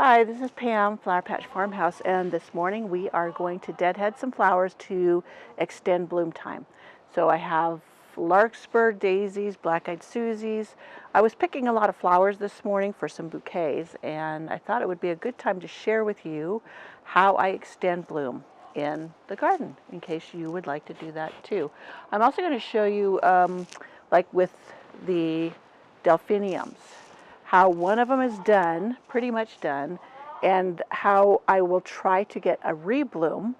Hi, this is Pam, Flower Patch Farmhouse, and this morning we are going to deadhead some flowers to extend bloom time. So I have larkspur, daisies, black-eyed Susies. I was picking a lot of flowers this morning for some bouquets, and I thought it would be a good time to share with you how I extend bloom in the garden, in case you would like to do that too. I'm also going to show you, like with the delphiniums, how one of them is done, pretty much done, and how I will try to get a rebloom,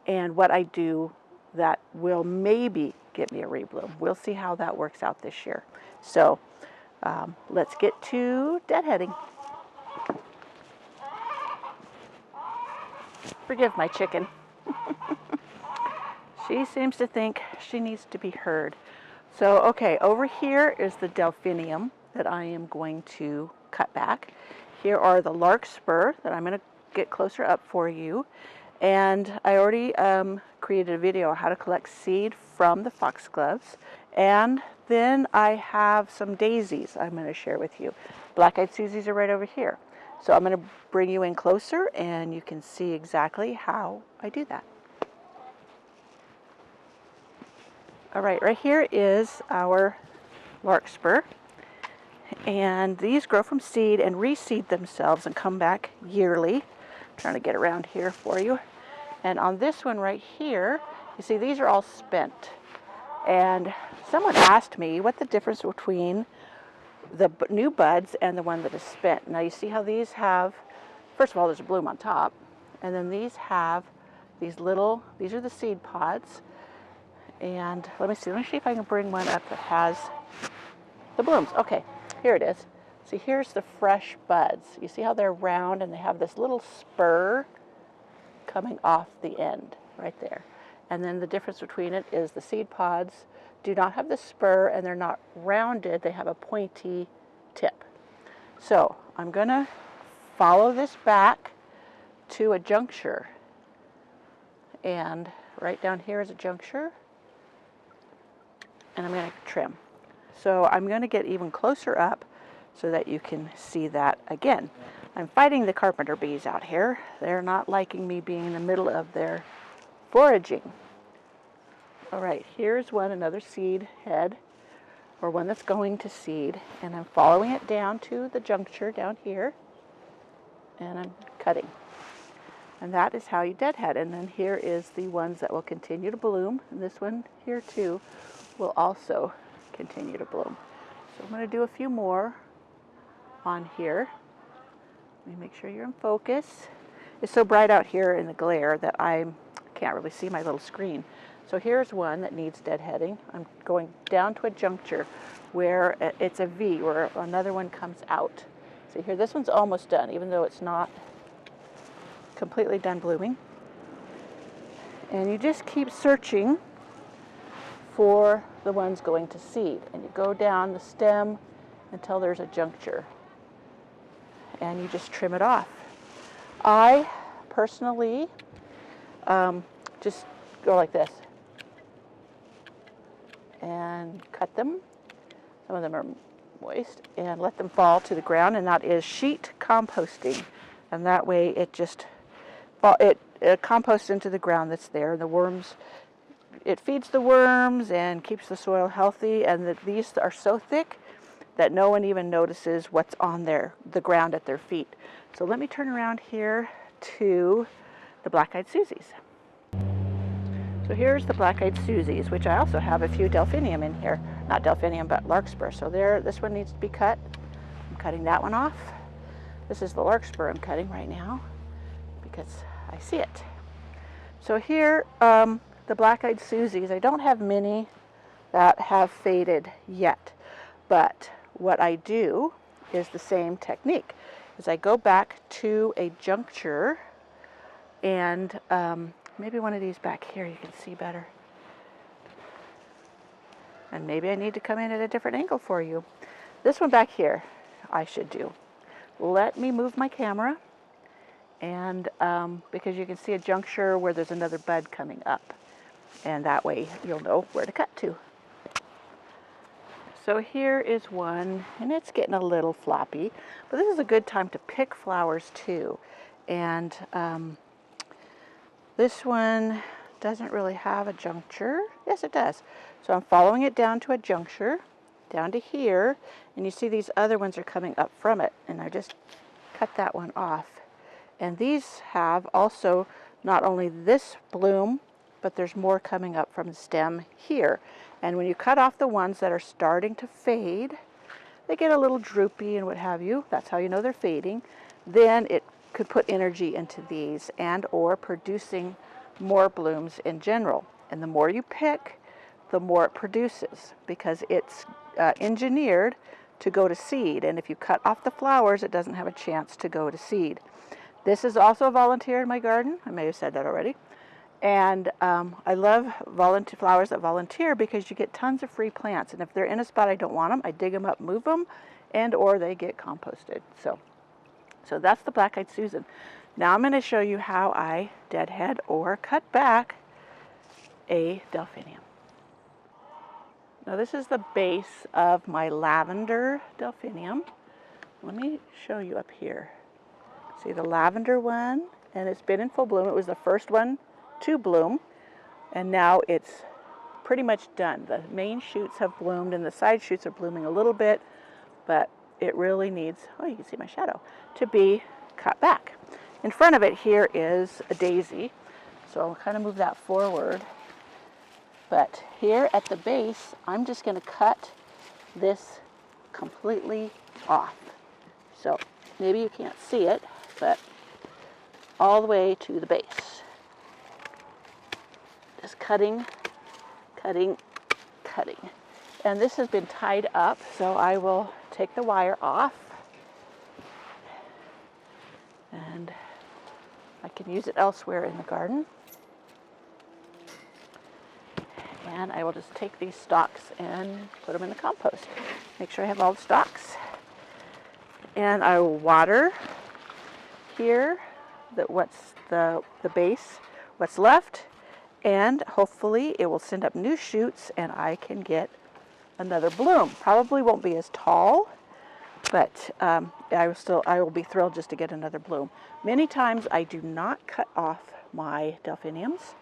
and what I do that will maybe get me a rebloom. We'll see how that works out this year. So let's get to deadheading. Forgive my chicken. She seems to think she needs to be heard. So okay, over here is the delphinium that I am going to cut back. Here are the larkspur that I'm going to get closer up for you. And I already created a video on how to collect seed from the foxgloves. And then I have some daisies I'm going to share with you. Black-eyed Susies are right over here. So I'm going to bring you in closer and you can see exactly how I do that. All right, right here is our larkspur. And these grow from seed and reseed themselves and come back yearly. I'm trying to get around here for you. And on this one right here, you see these are all spent. And someone asked me what the difference between the new buds and the one that is spent. Now you see how these have, first of all, there's a bloom on top. And then these have these little, these are the seed pods. And let me see if I can bring one up that has the blooms. Okay. Here it is. See, here's the fresh buds. You see how they're round and they have this little spur coming off the end right there. And then the difference between it is the seed pods do not have the spur and they're not rounded. They have a pointy tip. So I'm going to follow this back to a juncture. And right down here is a juncture. And I'm going to trim. So I'm going to get even closer up so that you can see that again. I'm fighting the carpenter bees out here. They're not liking me being in the middle of their foraging. All right, here's one, another seed head, or one that's going to seed, and I'm following it down to the juncture down here, and I'm cutting. And that is how you deadhead. And then here is the ones that will continue to bloom, and this one here too will also continue to bloom. So I'm going to do a few more on here. Let me make sure you're in focus. It's so bright out here in the glare that I can't really see my little screen. So here's one that needs deadheading. I'm going down to a juncture where it's a V, where another one comes out. See here, this one's almost done, even though it's not completely done blooming. And you just keep searching for the ones going to seed, and you go down the stem until there's a juncture and you just trim it off. I personally just go like this and cut them. Some of them are moist, and let them fall to the ground, and that is sheet composting, and that way it just it composts into the ground that's there. The worms, it feeds the worms and keeps the soil healthy, and these are so thick that no one even notices what's on the ground at their feet. So let me turn around here to the black-eyed Susies. So here's the black-eyed Susies, which I also have a few delphinium in here. Not delphinium, but larkspur. So this one needs to be cut. I'm cutting that one off. This is the larkspur I'm cutting right now because I see it. So here, the black-eyed Susies, I don't have many that have faded yet, but what I do is the same technique. Is I go back to a juncture, and maybe one of these back here you can see better. And maybe I need to come in at a different angle for you. This one back here I should do. Let me move my camera, and because you can see a juncture where there's another bud coming up. And that way you'll know where to cut to. So here is one, and it's getting a little floppy, but this is a good time to pick flowers too. And this one doesn't really have a juncture. Yes, it does. So I'm following it down to a juncture, down to here, and you see these other ones are coming up from it, and I just cut that one off. And these have also not only this bloom, but there's more coming up from the stem here. And when you cut off the ones that are starting to fade, they get a little droopy and what have you. That's how you know they're fading. Then it could put energy into these and or producing more blooms in general. And the more you pick, the more it produces, because it's engineered to go to seed. And if you cut off the flowers, it doesn't have a chance to go to seed. This is also a volunteer in my garden. I may have said that already. And I love flowers that volunteer because you get tons of free plants. And if they're in a spot I don't want them, I dig them up, move them, and or they get composted. So that's the black-eyed Susan. Now I'm going to show you how I deadhead or cut back a delphinium. Now this is the base of my lavender delphinium. Let me show you up here. See the lavender one, and it's been in full bloom. It was the first one to bloom, and now it's pretty much done. The main shoots have bloomed and the side shoots are blooming a little bit, but it really needs, oh, you can see my shadow, to be cut back. In front of it here is a daisy, so I'll kind of move that forward. But here at the base, I'm just going to cut this completely off. So maybe you can't see it, but all the way to the base. Just cutting, cutting, cutting. And this has been tied up, so I will take the wire off. And I can use it elsewhere in the garden. And I will just take these stalks and put them in the compost. Make sure I have all the stalks. And I will water here what's the base, what's left, and hopefully it will send up new shoots and I can get another bloom. Probably won't be as tall, but I will be thrilled just to get another bloom. Many times I do not cut off my delphiniums.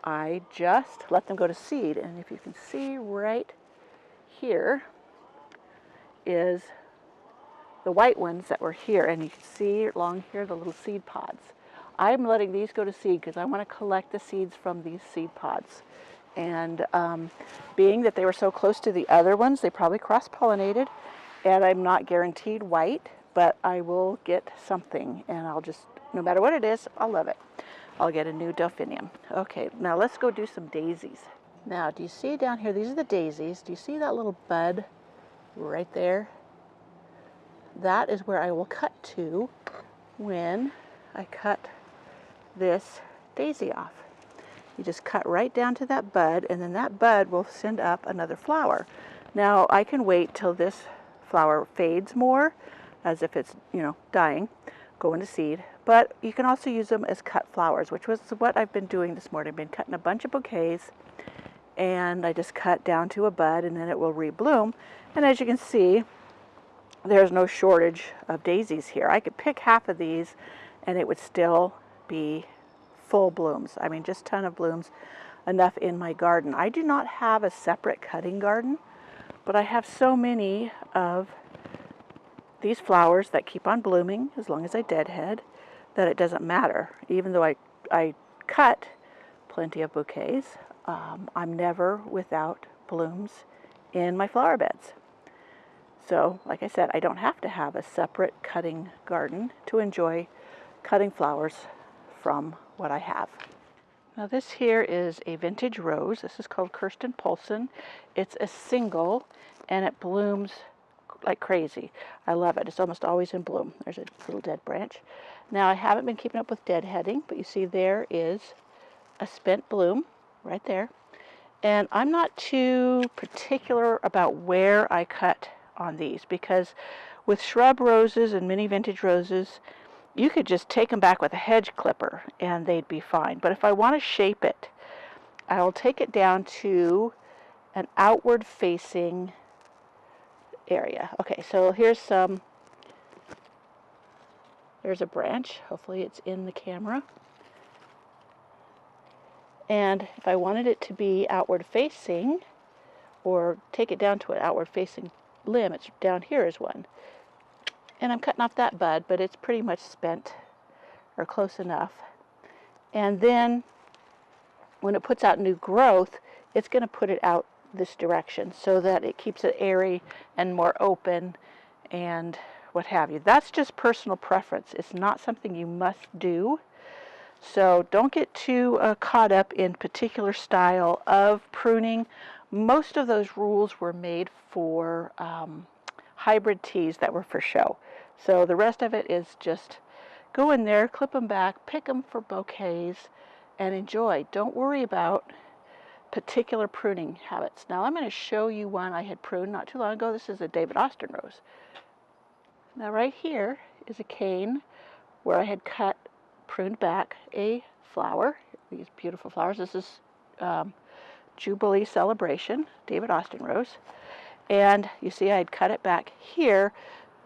I just let them go to seed, and if you can see right here is the white ones that were here, and you can see along here the little seed pods. I'm letting these go to seed because I want to collect the seeds from these seed pods. And being that they were so close to the other ones, they probably cross-pollinated, and I'm not guaranteed white, but I will get something, and I'll just, no matter what it is, I'll love it. I'll get a new delphinium. Okay, now let's go do some daisies. Now, do you see down here, these are the daisies. Do you see that little bud right there? That is where I will cut to when I cut this daisy off. You just cut right down to that bud, and then that bud will send up another flower. Now, I can wait till this flower fades more, as if it's, dying, go into seed. But you can also use them as cut flowers, which was what I've been doing this morning. I've been cutting a bunch of bouquets, and I just cut down to a bud, and then it will rebloom. And as you can see, there's no shortage of daisies here. I could pick half of these, and it would still be full blooms. I mean, just a ton of blooms, enough in my garden. I do not have a separate cutting garden, but I have so many of these flowers that keep on blooming as long as I deadhead that it doesn't matter. Even though I cut plenty of bouquets, I'm never without blooms in my flower beds. So, like I said, I don't have to have a separate cutting garden to enjoy cutting flowers from what I have. Now this here is a vintage rose. This is called Kirsten Poulsen. It's a single, and it blooms like crazy. I love it. It's almost always in bloom. There's a little dead branch. Now I haven't been keeping up with deadheading, but you see there is a spent bloom right there. And I'm not too particular about where I cut on these, because with shrub roses and mini vintage roses, you could just take them back with a hedge clipper and they'd be fine. But if I want to shape it, I'll take it down to an outward facing area. Okay, so there's a branch. Hopefully it's in the camera. And if I wanted it to be outward facing, or take it down to an outward facing limb, it's down here is one. And I'm cutting off that bud, but it's pretty much spent, or close enough. And then when it puts out new growth, it's going to put it out this direction so that it keeps it airy and more open and what have you. That's just personal preference. It's not something you must do. So don't get too caught up in particular style of pruning. Most of those rules were made for hybrid teas that were for show. So the rest of it is just go in there, clip them back, pick them for bouquets, and enjoy. Don't worry about particular pruning habits. Now I'm going to show you one I had pruned not too long ago. This is a David Austin rose. Now right here is a cane where I had pruned back a flower. These beautiful flowers. This is Jubilee Celebration, David Austin rose. And you see I had cut it back here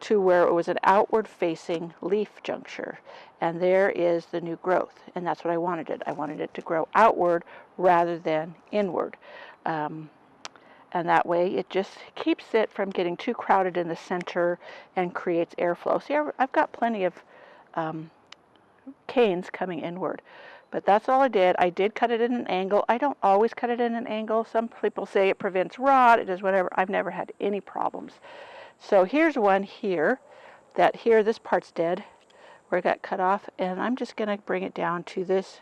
to where it was an outward facing leaf juncture. And there is the new growth. And that's what I wanted it. I wanted it to grow outward rather than inward. And that way it just keeps it from getting too crowded in the center and creates airflow. See, I've got plenty of canes coming inward. But that's all I did. I did cut it in an angle. I don't always cut it in an angle. Some people say it prevents rot, it does whatever. I've never had any problems. So here's one here, this part's dead, where it got cut off, and I'm just going to bring it down to this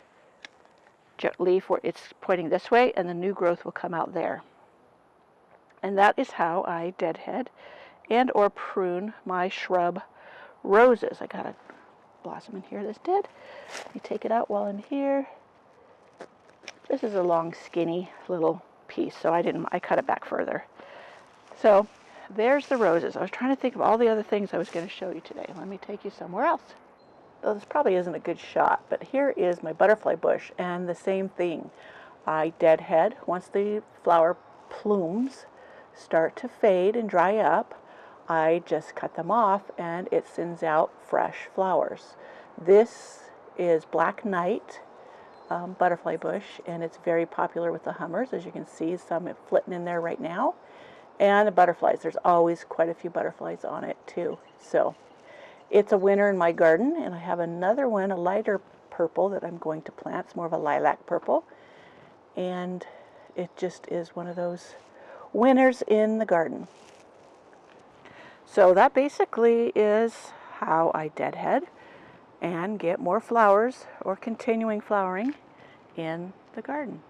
leaf where it's pointing this way, and the new growth will come out there. And that is how I deadhead and or prune my shrub roses. I got a blossom in here that's dead. Let me take it out while I'm here. This is a long, skinny little piece, so I cut it back further. So there's the roses. I was trying to think of all the other things I was going to show you today. Let me take you somewhere else. Though this probably isn't a good shot, but here is my butterfly bush, and the same thing. I deadhead once the flower plumes start to fade and dry up. I just cut them off and it sends out fresh flowers. This is Black Knight butterfly bush, and it's very popular with the hummers. As you can see, some flitting in there right now. And the butterflies, there's always quite a few butterflies on it too. So it's a winner in my garden, and I have another one, a lighter purple that I'm going to plant. It's more of a lilac purple, and it just is one of those winners in the garden. So that basically is how I deadhead and get more flowers or continuing flowering in the garden.